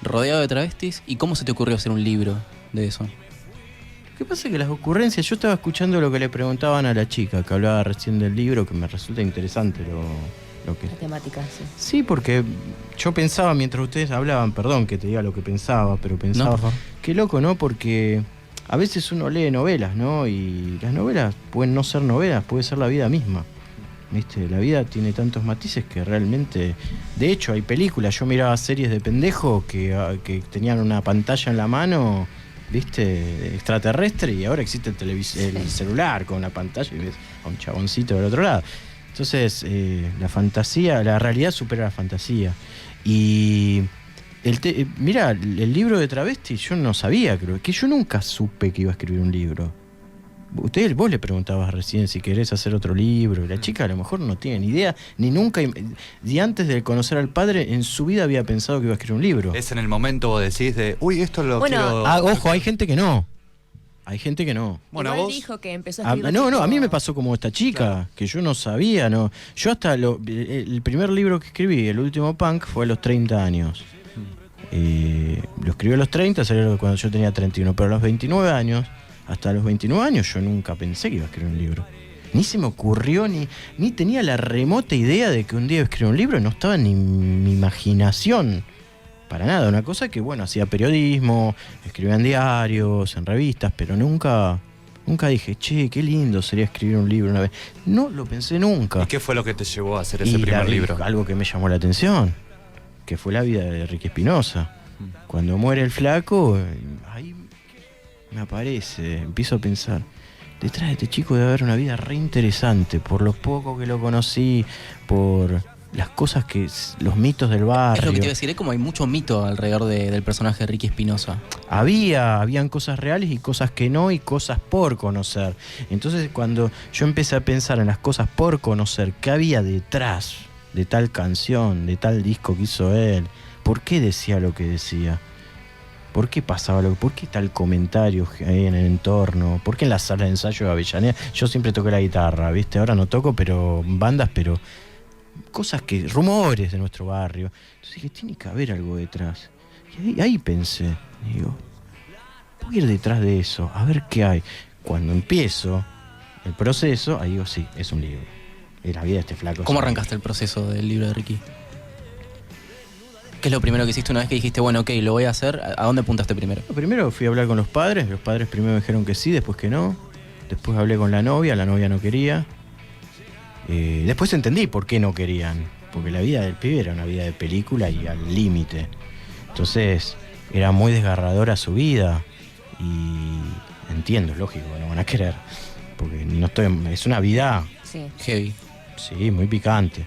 rodeado de travestis. ¿Y cómo se te ocurrió hacer un libro de eso? Lo que pasa es que las ocurrencias, yo estaba escuchando lo que le preguntaban a la chica que hablaba recién del libro, que me resulta interesante lo que... La temática, sí. Sí, porque yo pensaba mientras ustedes hablaban, perdón que te diga lo que pensaba, pero pensaba... No, por favor. Qué loco, ¿no? Porque a veces uno lee novelas, ¿no? Y las novelas pueden no ser novelas, puede ser la vida misma, ¿viste? La vida tiene tantos matices que realmente... De hecho, hay películas, yo miraba series de pendejo que tenían una pantalla en la mano, ¿viste? Extraterrestre, y ahora existe el celular con una pantalla y ves a un chaboncito del otro lado. Entonces, la fantasía, la realidad supera la fantasía. Y mira, el libro de Travesti, yo no sabía, creo que yo nunca supe que iba a escribir un libro. Vos le preguntabas recién si querés hacer otro libro, y la chica a lo mejor no tiene ni idea, ni nunca, y antes de conocer al padre, en su vida había pensado que iba a escribir un libro. Es en el momento vos decís de, uy, esto lo quiero... Ojo, hay gente que no. Hay gente que no. Bueno, Igual vos dijo que empezó a escribir. No, a mí me pasó como esta chica, claro, que yo no sabía, no. Yo hasta el primer libro que escribí, el último punk, fue a los 30 años. Lo escribí a los 30, salió cuando yo tenía 31, pero a los 29 años, hasta los 29 años yo nunca pensé que iba a escribir un libro. Ni se me ocurrió, ni tenía la remota idea de que un día iba a escribir un libro, no estaba ni en mi imaginación. Para nada, una cosa que, bueno, hacía periodismo, escribía en diarios, en revistas, pero nunca dije, che, qué lindo sería escribir un libro una vez. No lo pensé nunca. ¿Y qué fue lo que te llevó a hacer ese primer libro? Algo que me llamó la atención, que fue la vida de Enrique Espinosa. Cuando muere el flaco, ahí me aparece, empiezo a pensar, detrás de este chico debe haber una vida re interesante, por lo poco que lo conocí, por... las cosas los mitos del barrio. Es lo que te iba a decir, es como hay mucho mito alrededor del personaje de Ricky Espinosa. Habían cosas reales y cosas que no, y cosas por conocer. Entonces, cuando yo empecé a pensar en las cosas por conocer, ¿qué había detrás de tal canción, de tal disco que hizo él? ¿Por qué decía lo que decía? ¿Por qué pasaba lo que? ¿Por qué tal comentario ahí en el entorno? ¿Por qué en la sala de ensayo de Avellaneda? Yo siempre toqué la guitarra, ¿viste? Ahora no toco, pero bandas, pero cosas que, rumores de nuestro barrio. Entonces dije, tiene que haber algo detrás. Y ahí pensé, digo, voy a ir detrás de eso, a ver qué hay. Cuando empiezo el proceso, ahí digo, sí, es un libro. Es la vida de este flaco. ¿Cómo arrancaste el proceso del libro de Ricky? ¿Qué es lo primero que hiciste una vez que dijiste, bueno, ok, lo voy a hacer? ¿A dónde apuntaste primero? Primero fui a hablar con los padres primero me dijeron que sí, después que no. Después hablé con la novia no quería. Después entendí por qué no querían, porque la vida del pibe era una vida de película y al límite. Entonces era muy desgarradora su vida y entiendo, es lógico, no van a querer, porque es una vida Sí. Heavy. sí, muy picante,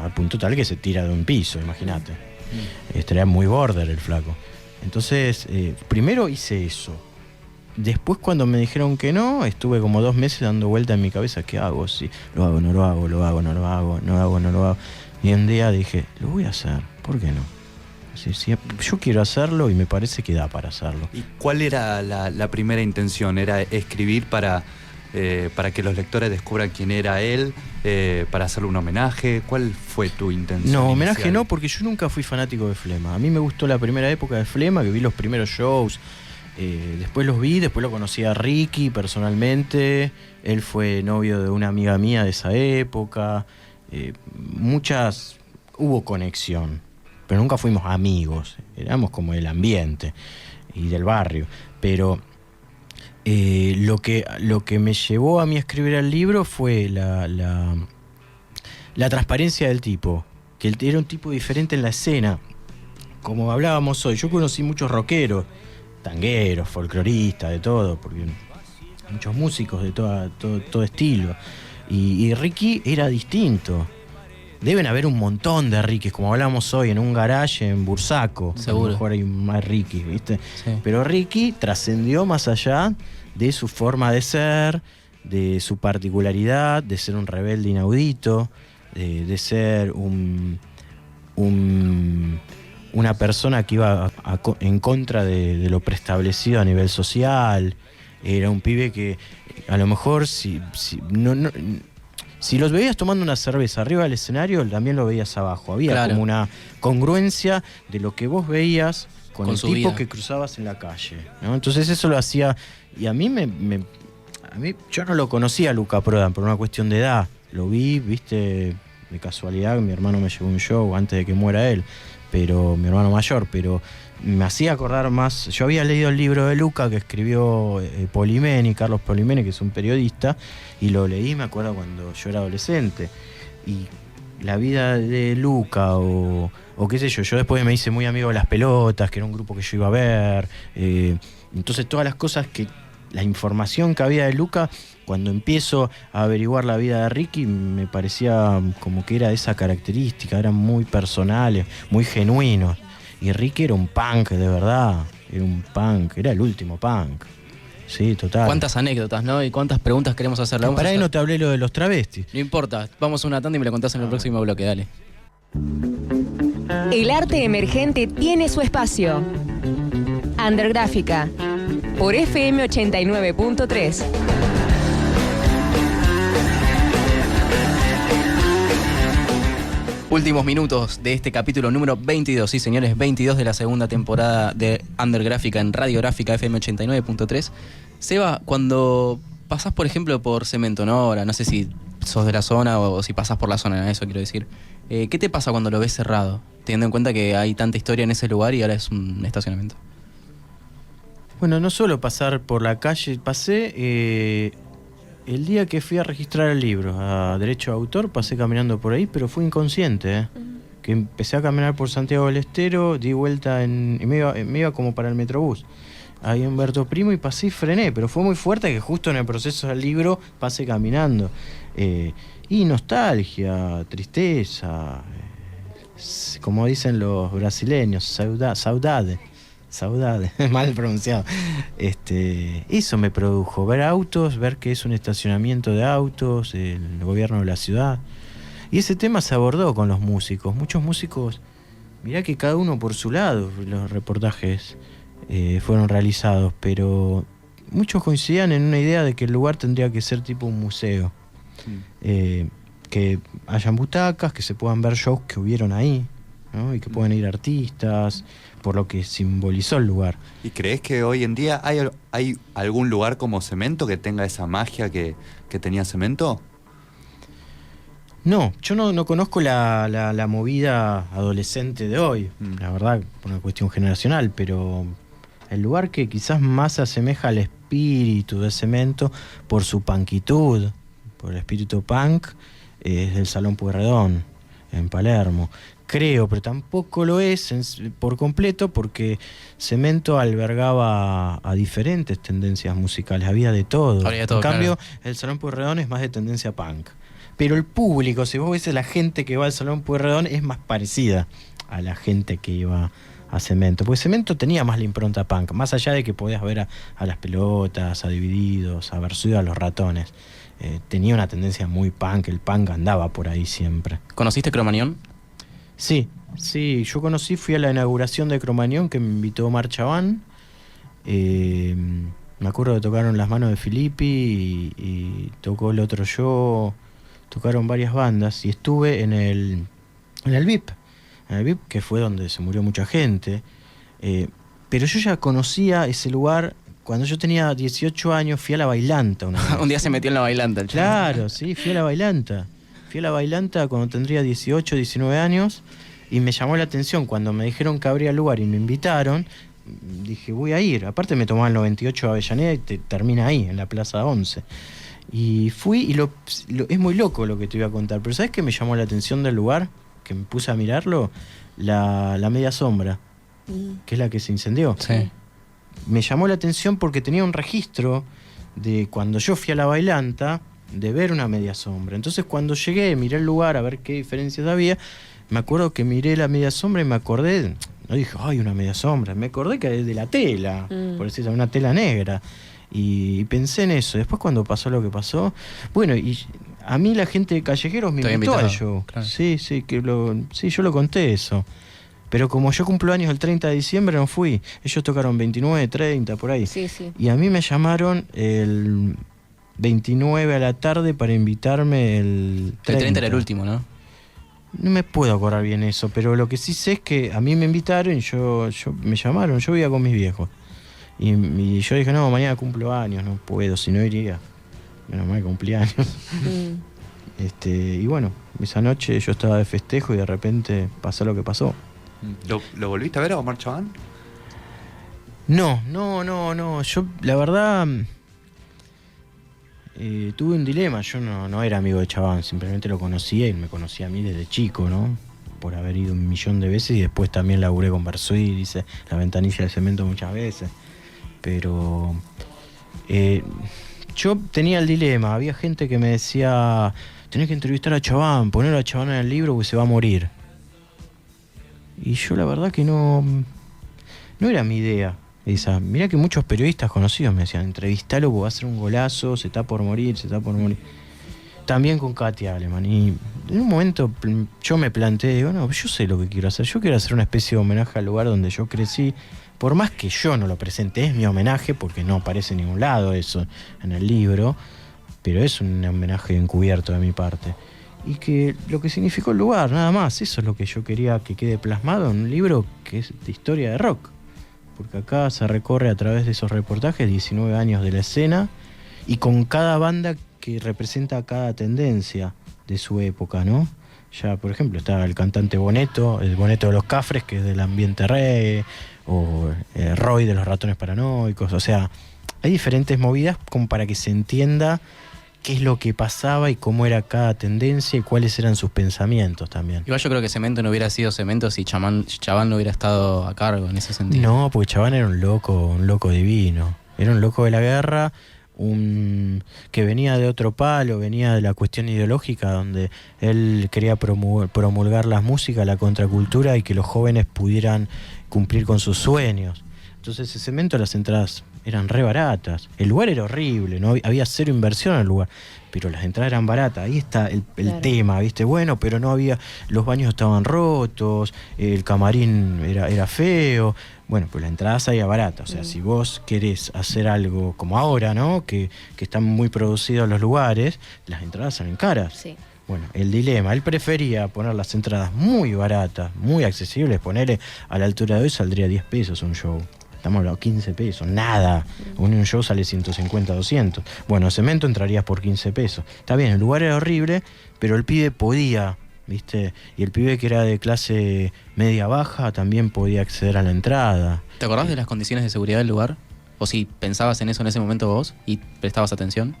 al punto tal que se tira de un piso, imagínate. Estaría muy border el flaco. Entonces, primero hice eso. Después, cuando me dijeron que no, estuve como 2 meses dando vuelta en mi cabeza. ¿Qué hago? Sí, lo hago, no lo hago, lo hago, no lo hago, no lo hago, no lo hago. Y un día dije, lo voy a hacer, ¿por qué no? Sí, yo quiero hacerlo y me parece que da para hacerlo. ¿Y cuál era la primera intención? ¿Era escribir para que los lectores descubran quién era él? ¿Para hacerle un homenaje? ¿Cuál fue tu intención No, homenaje inicial? no, porque yo nunca fui fanático de Flema. A mí me gustó la primera época de Flema, que vi los primeros shows. Después los vi, después lo conocí a Ricky personalmente. Él fue novio de una amiga mía de esa época. Hubo conexión, pero nunca fuimos amigos. Éramos como el ambiente y del barrio. Pero lo que me llevó a mí a escribir el libro fue la transparencia del tipo, que él era un tipo diferente en la escena. Como hablábamos hoy, yo conocí muchos rockeros, tangueros, folcloristas, de todo, porque muchos músicos de todo estilo. Y Ricky era distinto. Deben haber un montón de Rickys, como hablamos hoy, en un garage en Bursaco. Seguro. A lo mejor hay más Ricky, ¿viste? Sí. Pero Ricky trascendió más allá de su forma de ser, de su particularidad, de ser un rebelde inaudito, de ser una persona que iba en contra de lo preestablecido a nivel social. Era un pibe que a lo mejor si los veías tomando una cerveza arriba del escenario, también lo veías abajo. Había Claro. como una congruencia de lo que vos veías con el su tipo vida. que cruzabas en la calle, ¿no? Entonces eso lo hacía. Y a mí yo no lo conocía a Luca Prodan por una cuestión de edad. Lo vi, viste, de casualidad, mi hermano me llevó a un show antes de que muera él, pero mi hermano mayor, pero me hacía acordar más. Yo había leído el libro de Luca que escribió Polimeni, Carlos Polimeni, que es un periodista, y lo leí, me acuerdo cuando yo era adolescente. Y la vida de Luca o qué sé yo después me hice muy amigo de Las Pelotas, que era un grupo que yo iba a ver. Entonces todas las cosas la información que había de Luca, cuando empiezo a averiguar la vida de Ricky, me parecía como que era de esa característica, eran muy personales, muy genuinos. Y Ricky era un punk de verdad, era el último punk. Sí, total. ¿Cuántas anécdotas, no? Y cuántas preguntas queremos hacerle. Para ahí no te hablé lo de los travestis. No importa, vamos a una tanda y me la contás en el próximo bloque, dale. El arte emergente tiene su espacio. Undergráfica, por FM 89.3. Últimos minutos de este capítulo número 22, sí señores, 22 de la segunda temporada de Undergráfica en Radiográfica FM 89.3. Seba, cuando pasás por ejemplo por Cemento, ¿no? Ahora, no sé si sos de la zona o si pasás por la zona, eso quiero decir. ¿Qué te pasa cuando lo ves cerrado? Teniendo en cuenta que hay tanta historia en ese lugar y ahora es un estacionamiento. Bueno, no solo pasar por la calle, pasé el día que fui a registrar el libro a Derecho de Autor, pasé caminando por ahí, pero fui inconsciente, que empecé a caminar por Santiago del Estero, di vuelta y me iba como para el Metrobús, ahí en Humberto Primo, y pasé y frené, pero fue muy fuerte que justo en el proceso del libro pasé caminando. Y nostalgia, tristeza, como dicen los brasileños, saudade, mal pronunciado. Eso me produjo, ver autos, ver que es un estacionamiento de autos, el gobierno de la ciudad. Y ese tema se abordó con los músicos. Muchos músicos, mirá que cada uno por su lado, los reportajes. fueron realizados, pero muchos coincidían en una idea de que el lugar tendría que ser tipo un museo. Que hayan butacas, que se puedan ver shows que hubieron ahí, ¿no? Y que puedan ir artistas, por lo que simbolizó el lugar. ¿Y crees que hoy en día hay algún lugar como Cemento que tenga esa magia que tenía Cemento? No, yo no conozco la movida adolescente de hoy, la verdad, por una cuestión generacional, pero el lugar que quizás más se asemeja al espíritu de Cemento por su punkitud, por el espíritu punk, es el Salón Pueyrredón en Palermo. Creo, pero tampoco lo es por completo, porque Cemento albergaba a diferentes tendencias musicales, había de todo. Había de todo, en cambio, claro. el Salón Pueyrredón es más de tendencia punk. Pero el público, si vos ves la gente que va al Salón Pueyrredón, es más parecida a la gente que iba a Cemento. Porque Cemento tenía más la impronta punk, más allá de que podías ver a Las Pelotas, a Divididos, a Versuit, a Los Ratones. Tenía una tendencia muy punk, el punk andaba por ahí siempre. ¿Conociste Cromañón? Sí, yo fui a la inauguración de Cromañón que me invitó Omar Chabán. Me acuerdo que tocaron Las Manos de Filippi y tocó El Otro Yo, tocaron varias bandas y estuve en el VIP, que fue donde se murió mucha gente. Pero yo ya conocía ese lugar. Cuando yo tenía 18 años fui a la Bailanta una vez. Un día se metió en la bailanta el chico. Claro, sí, fui a la Bailanta cuando tendría 18, 19 años y me llamó la atención cuando me dijeron que abría lugar y me invitaron. Dije, voy a ir. Aparte me tomaba el 98 a Avellaneda y termina ahí, en la Plaza 11. Y fui y es muy loco lo que te voy a contar, pero ¿sabes qué me llamó la atención del lugar? Que me puse a mirarlo, la Media Sombra, que es la que se incendió. Sí. Me llamó la atención porque tenía un registro de cuando yo fui a la Bailanta, de ver una Media Sombra. Entonces cuando llegué, miré el lugar a ver qué diferencias había, me acuerdo que miré la Media Sombra y me acordé, no dije, ay, una Media Sombra, me acordé que es de la tela, por decirlo, una tela negra. Y pensé en eso. Después cuando pasó lo que pasó, bueno, y a mí la gente de Callejeros me Te había invitó al invitado, show. claro. Sí, yo lo conté eso. Pero como yo cumplo años el 30 de diciembre, no fui. Ellos tocaron 29, 30, por ahí. Sí, sí. Y a mí me llamaron el 29 a la tarde para invitarme el 30. El 30 era el último, ¿no? No me puedo acordar bien eso, pero lo que sí sé es que a mí me invitaron y me llamaron, yo vivía con mis viejos. Y yo dije, no, mañana cumplo años, no puedo, si no iría. Menos mal que cumplí años. Y bueno, esa noche yo estaba de festejo y de repente pasó lo que pasó. ¿Lo volviste a ver a Omar Chabán? No. Yo, la verdad, tuve un dilema. Yo no era amigo de Chabán, simplemente lo conocía y me conocía a mí desde chico, ¿no? Por haber ido 1.000.000 de veces y después también laburé con Versuit, hice La Ventanilla de Cemento muchas veces. Pero yo tenía el dilema. Había gente que me decía, tenés que entrevistar a Chabán, poner a Chabán en el libro porque se va a morir. Y yo la verdad que no era mi idea esa. Mirá que muchos periodistas conocidos me decían, entrevistalo porque va a ser un golazo, se está por morir. También con Katia Aleman. Y en un momento yo me planteé, digo, no, yo sé lo que quiero hacer. Yo quiero hacer una especie de homenaje al lugar donde yo crecí. Por más que yo no lo presente, es mi homenaje, porque no aparece en ningún lado eso en el libro, pero es un homenaje encubierto de mi parte. Y que lo que significó el lugar, nada más, eso es lo que yo quería que quede plasmado en un libro que es de historia de rock. Porque acá se recorre a través de esos reportajes 19 años de la escena y con cada banda que representa cada tendencia de su época, ¿no? Ya, por ejemplo, está el cantante Boneto, el Boneto de los Cafres, que es del ambiente reggae, o Roy de los Ratones Paranoicos. O sea, hay diferentes movidas como para que se entienda qué es lo que pasaba y cómo era cada tendencia y cuáles eran sus pensamientos también. Igual yo creo que Cemento no hubiera sido Cemento si Chabán no hubiera estado a cargo en ese sentido. No, porque Chabán era un loco divino. Era un loco de la guerra, que venía de otro palo, venía de la cuestión ideológica, donde él quería promulgar la música, la contracultura y que los jóvenes pudieran cumplir con sus sueños. Entonces ese Cemento, las entradas eran re baratas. El lugar era horrible, no había cero inversión en el lugar, pero las entradas eran baratas. Ahí está el Claro. tema, ¿viste? Bueno, pero no había, los baños estaban rotos, el camarín era feo. Bueno, pues la entrada salía barata. O sea, si vos querés hacer algo como ahora, ¿no? Que están muy producidos los lugares, las entradas salen caras. Sí. Bueno, el dilema, él prefería poner las entradas muy baratas, muy accesibles, ponerle a la altura de hoy saldría 10 pesos un show. Estamos hablando 15 pesos, nada. Un show sale 150, 200. Bueno, Cemento entrarías por 15 pesos. Está bien, el lugar era horrible, pero el pibe podía, ¿viste? Y el pibe que era de clase media-baja también podía acceder a la entrada. ¿Te acordás de las condiciones de seguridad del lugar? ¿O si pensabas en eso en ese momento vos y prestabas atención?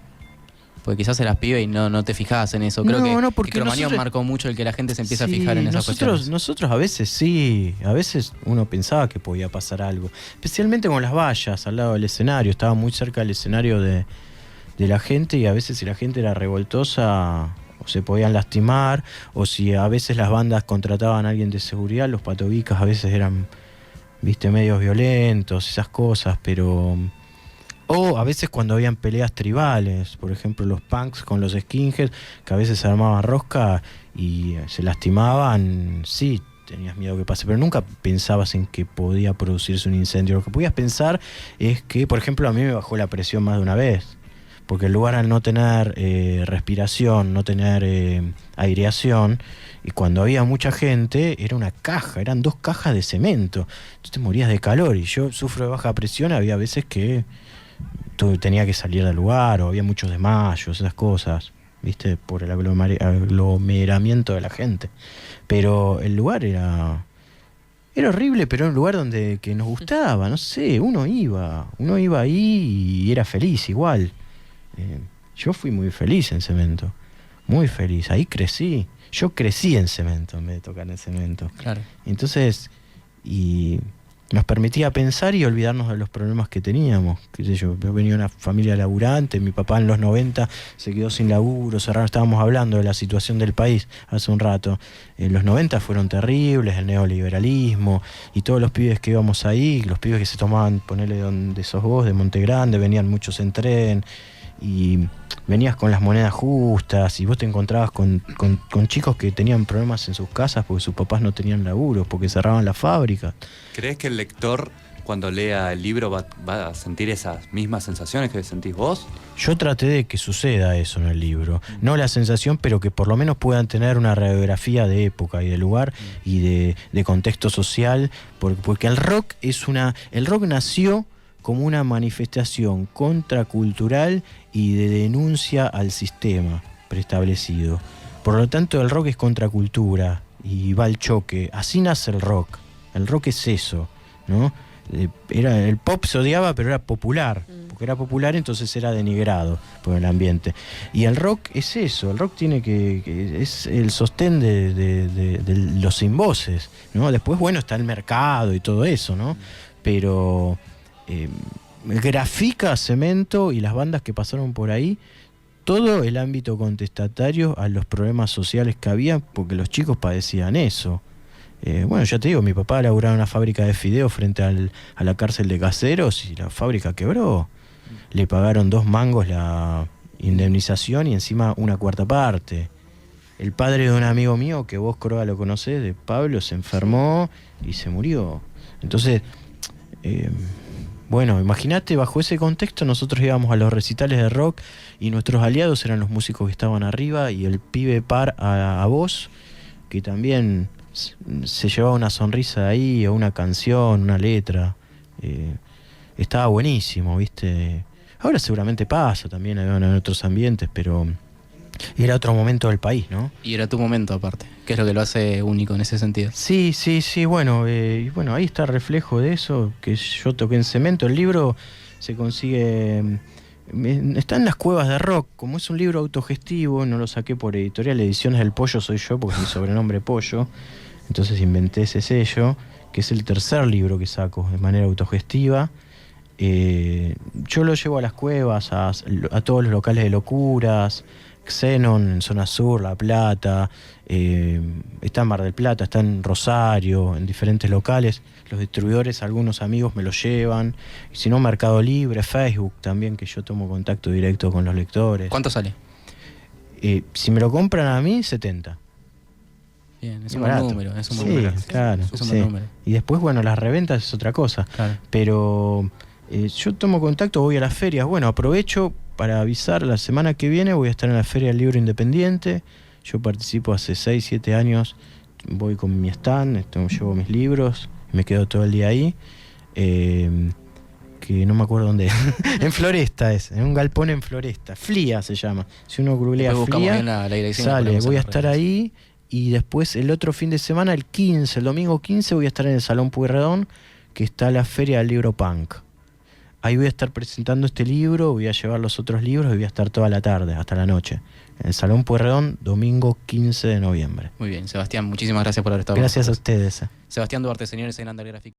Porque quizás eras pibe y no te fijabas en eso. Creo que porque Cromañón nosotros- marcó mucho el que la gente se empieza a Sí, fijar en esas cuestiones. nosotros a veces sí, a veces uno pensaba que podía pasar algo. Especialmente con las vallas al lado del escenario, estaba muy cerca del escenario de la gente y a veces si la gente era revoltosa o se podían lastimar, o si a veces las bandas contrataban a alguien de seguridad, los patobicas a veces eran, viste, medios violentos, esas cosas, pero... O a veces cuando habían peleas tribales, por ejemplo los punks con los skinheads, que a veces se armaban rosca y se lastimaban, sí, tenías miedo que pase, pero nunca pensabas en que podía producirse un incendio. Lo que podías pensar es que, por ejemplo, a mí me bajó la presión más de una vez, porque el lugar al no tener respiración, no tener aireación, y cuando había mucha gente, era una caja, eran 2 cajas de cemento, entonces te morías de calor, y yo sufro de baja presión, había veces que tenía que salir del lugar, o había muchos desmayos, esas cosas, ¿viste? Por el aglomeramiento de la gente. Pero el lugar era horrible, pero era un lugar donde que nos gustaba, no sé, uno iba ahí y era feliz igual. Yo fui muy feliz en Cemento, muy feliz, ahí crecí. Yo crecí en Cemento en vez de tocar en Cemento. Claro. Entonces, y nos permitía pensar y olvidarnos de los problemas que teníamos. Qué sé yo venía de una familia laburante, mi papá en los 90 se quedó sin laburo, estábamos hablando de la situación del país hace un rato. Los 90 fueron terribles, el neoliberalismo, y todos los pibes que íbamos ahí, los pibes que se tomaban, ponele donde sos vos, de Monte Grande, venían muchos en tren, y venías con las monedas justas, y vos te encontrabas con chicos que tenían problemas en sus casas porque sus papás no tenían laburo, porque cerraban la fábrica. ¿Crees que el lector, cuando lea el libro, va a sentir esas mismas sensaciones que sentís vos? Yo traté de que suceda eso en el libro. No la sensación, pero que por lo menos puedan tener una radiografía de época y de lugar y de contexto social, porque el rock el rock nació como una manifestación contracultural y de denuncia al sistema preestablecido. Por lo tanto, el rock es contracultura y va al choque. Así nace el rock. El rock es eso, ¿no? El pop se odiaba, pero era popular. Porque era popular, entonces era denigrado por el ambiente. Y el rock es eso. El rock tiene que es el sostén de los sin voces, ¿no? Después, bueno, está el mercado y todo eso, ¿no? Pero grafica Cemento y las bandas que pasaron por ahí todo el ámbito contestatario a los problemas sociales que había, porque los chicos padecían eso. Bueno, ya te digo, mi papá laburaba en una fábrica de fideos frente a la cárcel de Caseros y la fábrica quebró. Le pagaron 2 mangos la indemnización y encima 1/4 parte. El padre de un amigo mío, que vos, Croa, lo conocés, de Pablo, se enfermó y se murió. Entonces, bueno, imagínate, bajo ese contexto nosotros íbamos a los recitales de rock y nuestros aliados eran los músicos que estaban arriba y el pibe par a voz, que también se llevaba una sonrisa de ahí, o una canción, una letra. Estaba buenísimo, ¿viste? Ahora seguramente pasa también en otros ambientes, pero era otro momento del país, ¿no? Y era tu momento aparte, que es lo que lo hace único en ese sentido. Sí, bueno, y bueno, ahí está el reflejo de eso, que yo toqué en Cemento. El libro se consigue, está en las cuevas de rock, como es un libro autogestivo, no lo saqué por Editorial Ediciones del Pollo, soy yo, porque es mi sobrenombre Pollo, entonces inventé ese sello, que es el tercer libro que saco de manera autogestiva, Yo lo llevo a las cuevas, a todos los locales de locuras, Xenon en Zona Sur, La Plata, está en Mar del Plata, está en Rosario, en diferentes locales. Los distribuidores, algunos amigos me lo llevan. Y si no, Mercado Libre, Facebook también, que yo tomo contacto directo con los lectores. ¿Cuánto sale? Si me lo compran a mí, 70. Bien, es Y un buen barato. número. Es un Sí, buen número. claro. Es un Sí. buen número. Y después, bueno, las reventas es otra cosa. Claro. Pero yo tomo contacto, voy a las ferias. Bueno, aprovecho para avisar, la semana que viene voy a estar en la Feria del Libro Independiente. Yo participo hace 6, 7 años, voy con mi stand, llevo mis libros, me quedo todo el día ahí. Que no me acuerdo dónde es. En Floresta es, en un galpón en Floresta. FLIA se llama. Si uno googlea Después buscamos FLIA, bien la dirección y la sale. ponemos en Voy a las estar redes. ahí. Y después el otro fin de semana, el 15, el domingo 15, voy a estar en el Salón Pueyrredón, que está la Feria del Libro Punk. Ahí voy a estar presentando este libro, voy a llevar los otros libros y voy a estar toda la tarde, hasta la noche. En el Salón Pueyrredón, domingo 15 de noviembre. Muy bien, Sebastián, muchísimas gracias por haber estado con Gracias a nosotros. ustedes. Sebastián Duarte, señores, en Undergraphic.